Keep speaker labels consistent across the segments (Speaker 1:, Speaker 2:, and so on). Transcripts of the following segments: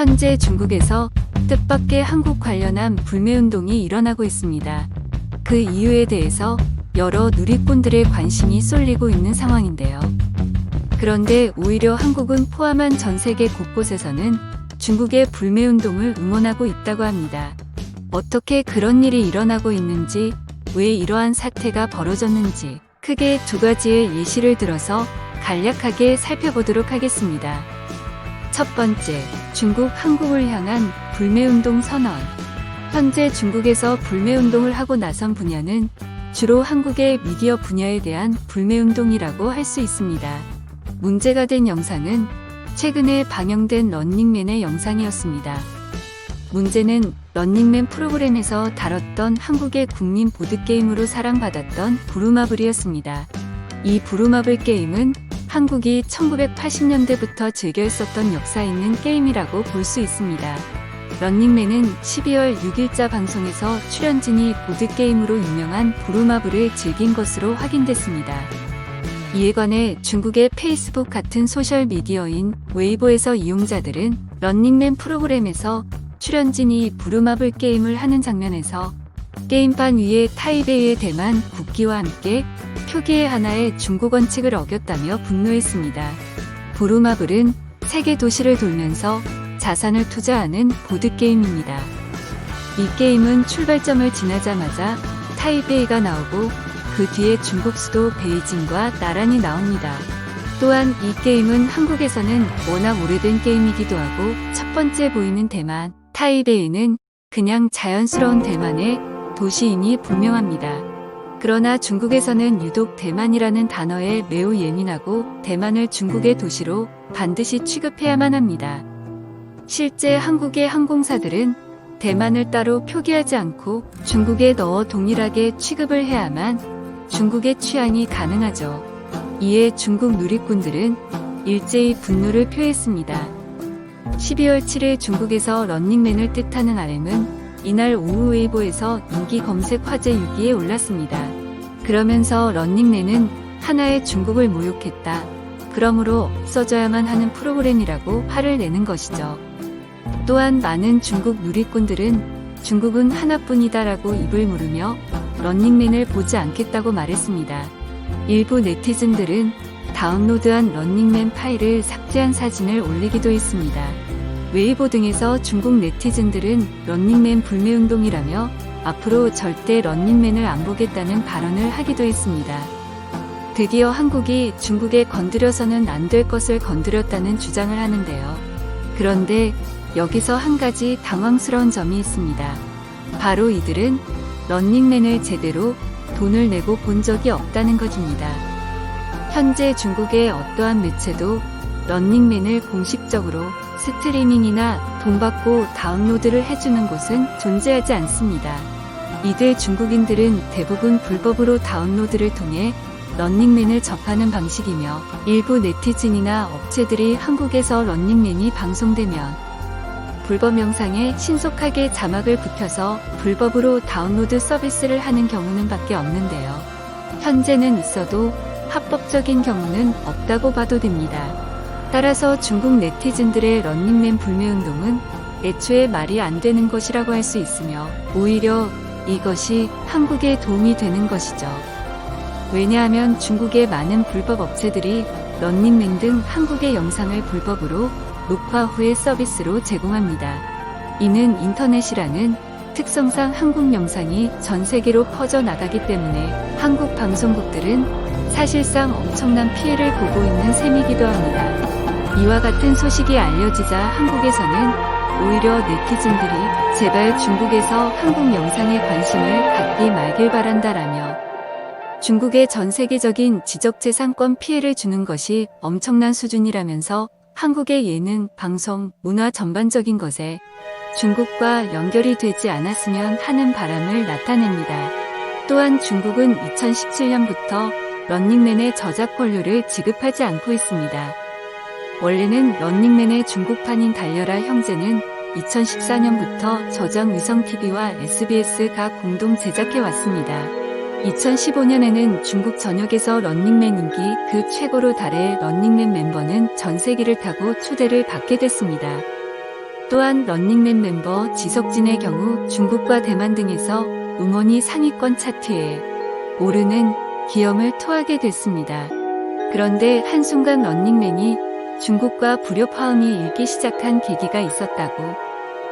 Speaker 1: 현재 중국에서 뜻밖의 한국 관련한 불매운동이 일어나고 있습니다. 그 이유에 대해서 여러 누리꾼들의 관심이 쏠리고 있는 상황인데요. 그런데 오히려 한국은 포함한 전 세계 곳곳에서는 중국의 불매운동을 응원하고 있다고 합니다. 어떻게 그런 일이 일어나고 있는지, 왜 이러한 사태가 벌어졌는지 크게 두 가지의 예시를 들어서 간략하게 살펴보도록 하겠습니다. 첫 번째, 중국 한국을 향한 불매운동 선언. 현재 중국에서 불매운동을 하고 나선 분야는 주로 한국의 미디어 분야에 대한 불매운동이라고 할 수 있습니다. 문제가 된 영상은 최근에 방영된 런닝맨의 영상이었습니다. 문제는 런닝맨 프로그램에서 다뤘던 한국의 국민 보드게임으로 사랑받았던 부루마블이었습니다. 이 부루마블 게임은 한국이 1980년대부터 즐겨 했었던 역사 있는 게임이라고 볼 수 있습니다. 런닝맨은 12월 6일자 방송에서 출연진이 보드게임으로 유명한 부루마블을 즐긴 것으로 확인됐습니다. 이에 관해 중국의 페이스북 같은 소셜미디어인 웨이보에서 이용자들은 런닝맨 프로그램에서 출연진이 부루마블 게임을 하는 장면에서 게임판 위에 타이베이의 대만 국기와 함께 표기의 하나의 중국 원칙을 어겼다며 분노했습니다. 부루마블은 세계 도시를 돌면서 자산을 투자하는 보드게임입니다. 이 게임은 출발점을 지나자마자 타이베이가 나오고 그 뒤에 중국 수도 베이징과 나란히 나옵니다. 또한 이 게임은 한국에서는 워낙 오래된 게임이기도 하고 첫 번째 보이는 대만, 타이베이는 그냥 자연스러운 대만의 도시임이 분명합니다. 그러나 중국에서는 유독 대만이라는 단어에 매우 예민하고 대만을 중국의 도시로 반드시 취급해야만 합니다. 실제 한국의 항공사들은 대만을 따로 표기하지 않고 중국에 넣어 동일하게 취급을 해야만 중국의 취향이 가능하죠. 이에 중국 누리꾼들은 일제히 분노를 표했습니다. 12월 7일 중국에서 런닝맨을 뜻하는 RM은 이날 오후 웨이보에서 인기 검색 화제 6위에 올랐습니다. 그러면서 런닝맨은 하나의 중국을 모욕했다. 그러므로 없어져야만 하는 프로그램이라고 화를 내는 것이죠. 또한 많은 중국 누리꾼들은 중국은 하나뿐이다라고 입을 물으며 런닝맨을 보지 않겠다고 말했습니다. 일부 네티즌들은 다운로드한 런닝맨 파일을 삭제한 사진을 올리기도 했습니다. 웨이보 등에서 중국 네티즌들은 런닝맨 불매운동이라며 앞으로 절대 런닝맨을 안 보겠다는 발언을 하기도 했습니다. 드디어 한국이 중국에 건드려서는 안 될 것을 건드렸다는 주장을 하는데요. 그런데 여기서 한 가지 당황스러운 점이 있습니다. 바로 이들은 런닝맨을 제대로 돈을 내고 본 적이 없다는 것입니다. 현재 중국의 어떠한 매체도 런닝맨을 공식적으로 스트리밍이나 돈 받고 다운로드를 해주는 곳은 존재하지 않습니다. 이들 중국인들은 대부분 불법으로 다운로드를 통해 런닝맨을 접하는 방식이며 일부 네티즌이나 업체들이 한국에서 런닝맨이 방송되면 불법 영상에 신속하게 자막을 붙여서 불법으로 다운로드 서비스를 하는 경우는 밖에 없는데요. 현재는 있어도 합법적인 경우는 없다고 봐도 됩니다. 따라서 중국 네티즌들의 런닝맨 불매운동은 애초에 말이 안 되는 것이라고 할 수 있으며 오히려 이것이 한국에 도움이 되는 것이죠. 왜냐하면 중국의 많은 불법 업체들이 런닝맨 등 한국의 영상을 불법으로 녹화 후에 서비스로 제공합니다. 이는 인터넷이라는 특성상 한국 영상이 전 세계로 퍼져나가기 때문에 한국 방송국들은 사실상 엄청난 피해를 보고 있는 셈이기도 합니다. 이와 같은 소식이 알려지자 한국에서는 오히려 네티즌들이 제발 중국에서 한국 영상에 관심을 갖기 말길 바란다라며 중국의 전 세계적인 지적재산권 피해를 주는 것이 엄청난 수준이라면서 한국의 예능, 방송, 문화 전반적인 것에 중국과 연결이 되지 않았으면 하는 바람을 나타냅니다. 또한 중국은 2017년부터 런닝맨의 저작권료를 지급하지 않고 있습니다. 원래는 런닝맨의 중국판인 달려라 형제는 2014년부터 저장 위성TV와 SBS가 공동 제작해왔습니다. 2015년에는 중국 전역에서 런닝맨 인기 그 최고로 달해 런닝맨 멤버는 전 세계를 타고 초대를 받게 됐습니다. 또한 런닝맨 멤버 지석진의 경우 중국과 대만 등에서 음원이 상위권 차트에 오르는 기염을 토하게 됐습니다. 그런데 한순간 런닝맨이 중국과 불협화음이 일기 시작한 계기가 있었다고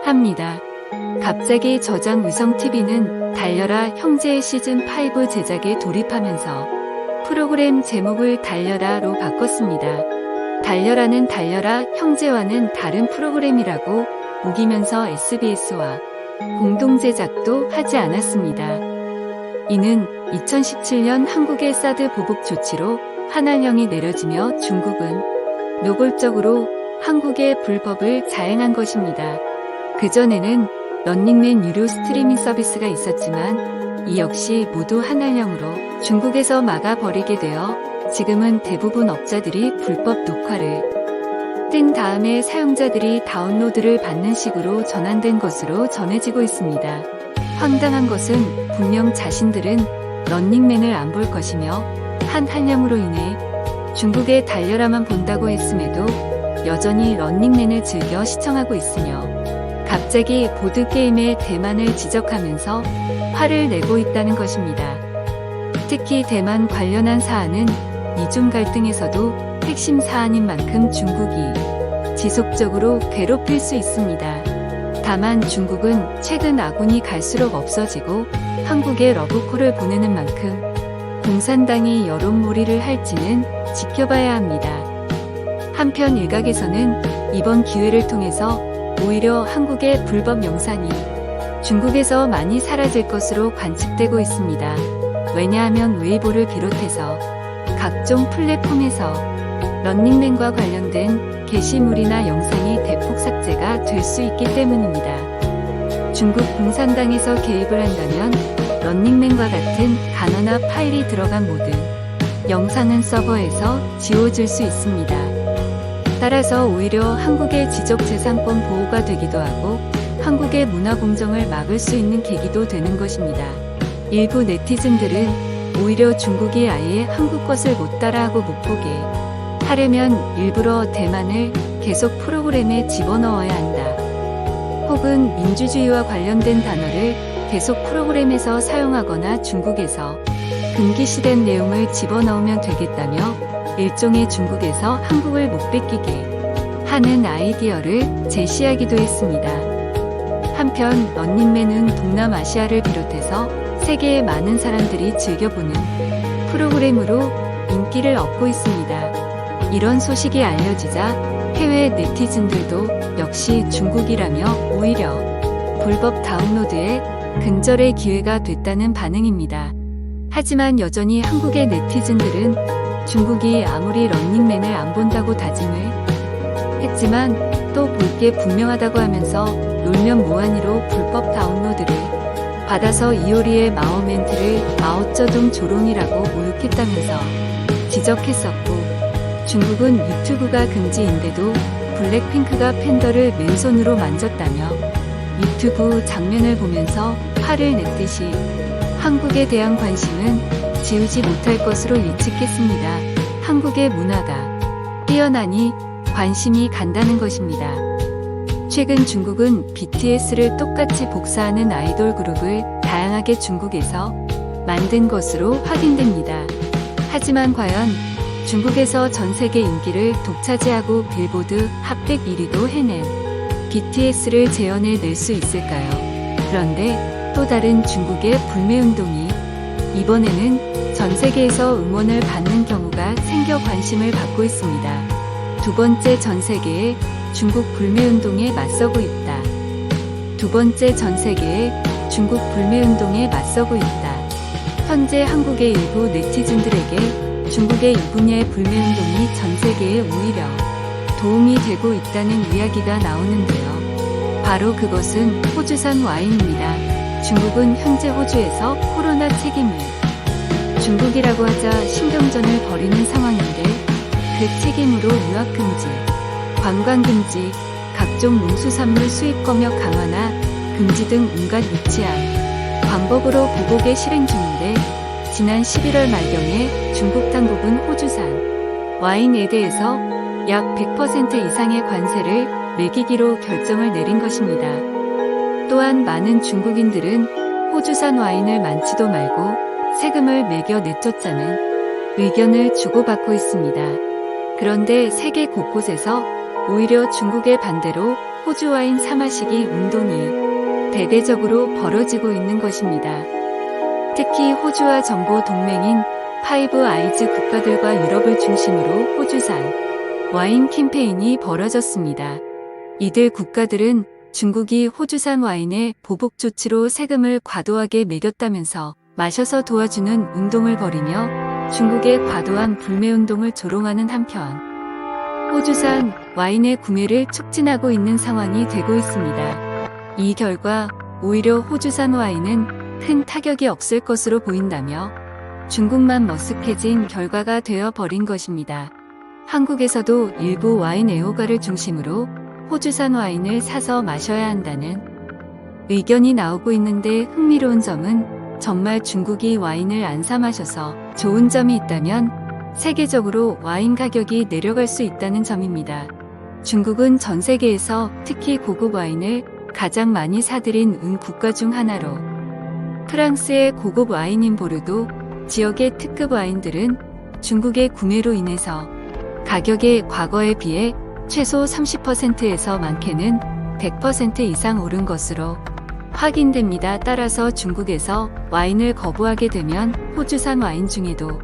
Speaker 1: 합니다. 갑자기 저장 위성TV는 달려라 형제의 시즌5 제작에 돌입하면서 프로그램 제목을 달려라로 바꿨습니다. 달려라는 달려라 형제와는 다른 프로그램이라고 우기면서 SBS와 공동 제작도 하지 않았습니다. 이는 2017년 한국의 사드 보복 조치로 한한령이 내려지며 중국은 노골적으로 한국의 불법을 자행한 것입니다. 그전에는 런닝맨 유료 스트리밍 서비스가 있었지만 이 역시 모두 한한령으로 중국에서 막아버리게 되어 지금은 대부분 업자들이 불법 녹화를 뜬 다음에 사용자들이 다운로드를 받는 식으로 전환된 것으로 전해지고 있습니다. 황당한 것은 분명 자신들은 런닝맨을 안 볼 것이며 한한령으로 인해 중국의 달려라만 본다고 했음에도 여전히 런닝맨을 즐겨 시청하고 있으며 갑자기 보드게임의 대만을 지적하면서 화를 내고 있다는 것입니다. 특히 대만 관련한 사안은 미중 갈등에서도 핵심 사안인 만큼 중국이 지속적으로 괴롭힐 수 있습니다. 다만 중국은 최근 아군이 갈수록 없어지고 한국에 러브콜을 보내는 만큼 공산당이 여론몰이를 할지는 지켜봐야 합니다. 한편 일각에서는 이번 기회를 통해서 오히려 한국의 불법 영상이 중국에서 많이 사라질 것으로 관측되고 있습니다. 왜냐하면 웨이보를 비롯해서 각종 플랫폼에서 런닝맨과 관련된 게시물이나 영상이 대폭 삭제가 될 수 있기 때문입니다. 중국 공산당에서 개입을 한다면 런닝맨과 같은 단어나 파일이 들어간 모든 영상은 서버에서 지워질 수 있습니다. 따라서 오히려 한국의 지적재산권 보호가 되기도 하고 한국의 문화공정을 막을 수 있는 계기도 되는 것입니다. 일부 네티즌들은 오히려 중국이 아예 한국 것을 못 따라하고 못 보게 하려면 일부러 대만을 계속 프로그램에 집어넣어야 한다. 혹은 민주주의와 관련된 단어를 계속 프로그램에서 사용하거나 중국에서 금기시된 내용을 집어넣으면 되겠다며 일종의 중국에서 한국을 못 뺏기게 하는 아이디어를 제시하기도 했습니다. 한편 런닝맨은 동남아시아를 비롯해서 세계의 많은 사람들이 즐겨보는 프로그램으로 인기를 얻고 있습니다. 이런 소식이 알려지자 해외 네티즌들도 역시 중국이라며 오히려 불법 다운로드에 근절의 기회가 됐다는 반응입니다. 하지만 여전히 한국의 네티즌들은 중국이 아무리 런닝맨을 안 본다고 다짐을 했지만 또 볼 게 분명하다고 하면서 놀면 뭐하니로 불법 다운로드를 받아서 이효리의 마오 멘트를 마오쩌둥 조롱이라고 모욕했다면서 지적했었고 중국은 유튜브가 금지인데도 블랙핑크가 팬더를 맨손으로 만졌다며 유튜브 장면을 보면서 화를 냈듯이 한국에 대한 관심은 지우지 못할 것으로 예측했습니다. 한국의 문화가 뛰어나니 관심이 간다는 것입니다. 최근 중국은 BTS를 똑같이 복사하는 아이돌 그룹을 다양하게 중국에서 만든 것으로 확인됩니다. 하지만 과연 중국에서 전 세계 인기를 독차지하고 빌보드 핫100 1위도 해낸 BTS를 재현해낼 수 있을까요? 그런데 또 다른 중국의 불매운동이 이번에는 전 세계에서 응원을 받는 경우가 생겨 관심을 받고 있습니다. 두 번째, 전 세계의 중국 불매운동에 맞서고 있다. 두 번째, 전 세계의 중국 불매운동에 맞서고 있다. 현재 한국의 일부 네티즌들에게 중국의 이 분야의 불매운동이 전 세계에 오히려 도움이 되고 있다는 이야기가 나오는데요. 바로 그것은 호주산 와인입니다. 중국은 현재 호주에서 코로나 책임을 중국이라고 하자 신경전을 벌이는 상황인데 그 책임으로 유학 금지, 관광 금지, 각종 농수산물 수입 검역 강화나 금지 등 온갖 유치한 방법으로 보복에 실행 중인데 지난 11월 말경에 중국 당국은 호주산 와인에 대해서 약 100% 이상의 관세를 매기기로 결정을 내린 것입니다. 또한 많은 중국인들은 호주산 와인을 많지도 말고 세금을 매겨 내쫓자는 의견을 주고받고 있습니다. 그런데 세계 곳곳에서 오히려 중국의 반대로 호주 와인 사마시기 운동이 대대적으로 벌어지고 있는 것입니다. 특히 호주와 정보 동맹인 파이브 아이즈 국가들과 유럽을 중심으로 호주산 와인 캠페인이 벌어졌습니다. 이들 국가들은 중국이 호주산 와인에 보복 조치로 세금을 과도하게 매겼다면서 마셔서 도와주는 운동을 벌이며 중국의 과도한 불매운동을 조롱하는 한편 호주산 와인의 구매를 촉진하고 있는 상황이 되고 있습니다. 이 결과 오히려 호주산 와인은 큰 타격이 없을 것으로 보인다며 중국만 머쓱해진 결과가 되어버린 것입니다. 한국에서도 일부 와인 애호가를 중심으로 호주산 와인을 사서 마셔야 한다는 의견이 나오고 있는데 흥미로운 점은 정말 중국이 와인을 안 사 마셔서 좋은 점이 있다면 세계적으로 와인 가격이 내려갈 수 있다는 점입니다. 중국은 전 세계에서 특히 고급 와인을 가장 많이 사들인 국가 중 하나로 프랑스의 고급 와인인 보르도 지역의 특급 와인들은 중국의 구매로 인해서 가격이 과거에 비해 최소 30%에서 많게는 100% 이상 오른 것으로 확인됩니다. 따라서 중국에서 와인을 거부하게 되면 호주산 와인 중에도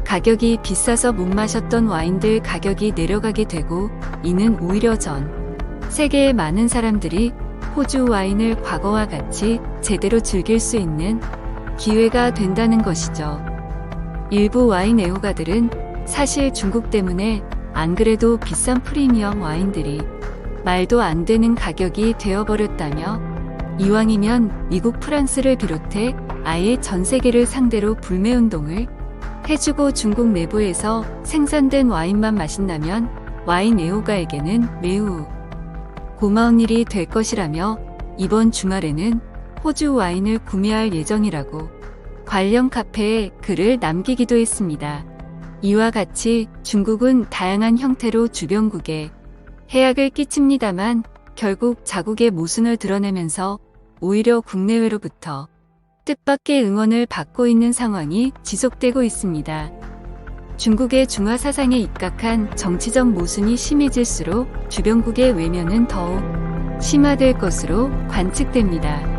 Speaker 1: 가격이 비싸서 못 마셨던 와인들 가격이 내려가게 되고 이는 오히려 전 세계의 많은 사람들이 호주 와인을 과거와 같이 제대로 즐길 수 있는 기회가 된다는 것이죠. 일부 와인 애호가들은 사실 중국 때문에 안 그래도 비싼 프리미엄 와인들이 말도 안 되는 가격이 되어버렸다며 이왕이면 미국 프랑스를 비롯해 아예 전 세계를 상대로 불매운동을 해주고 중국 내부에서 생산된 와인만 마신다면 와인 애호가에게는 매우 고마운 일이 될 것이라며 이번 주말에는 호주 와인을 구매할 예정이라고 관련 카페에 글을 남기기도 했습니다. 이와 같이 중국은 다양한 형태로 주변국에 해악을 끼칩니다만 결국 자국의 모순을 드러내면서 오히려 국내외로부터 뜻밖의 응원을 받고 있는 상황이 지속되고 있습니다. 중국의 중화 사상에 입각한 정치적 모순이 심해질수록 주변국의 외면은 더욱 심화될 것으로 관측됩니다.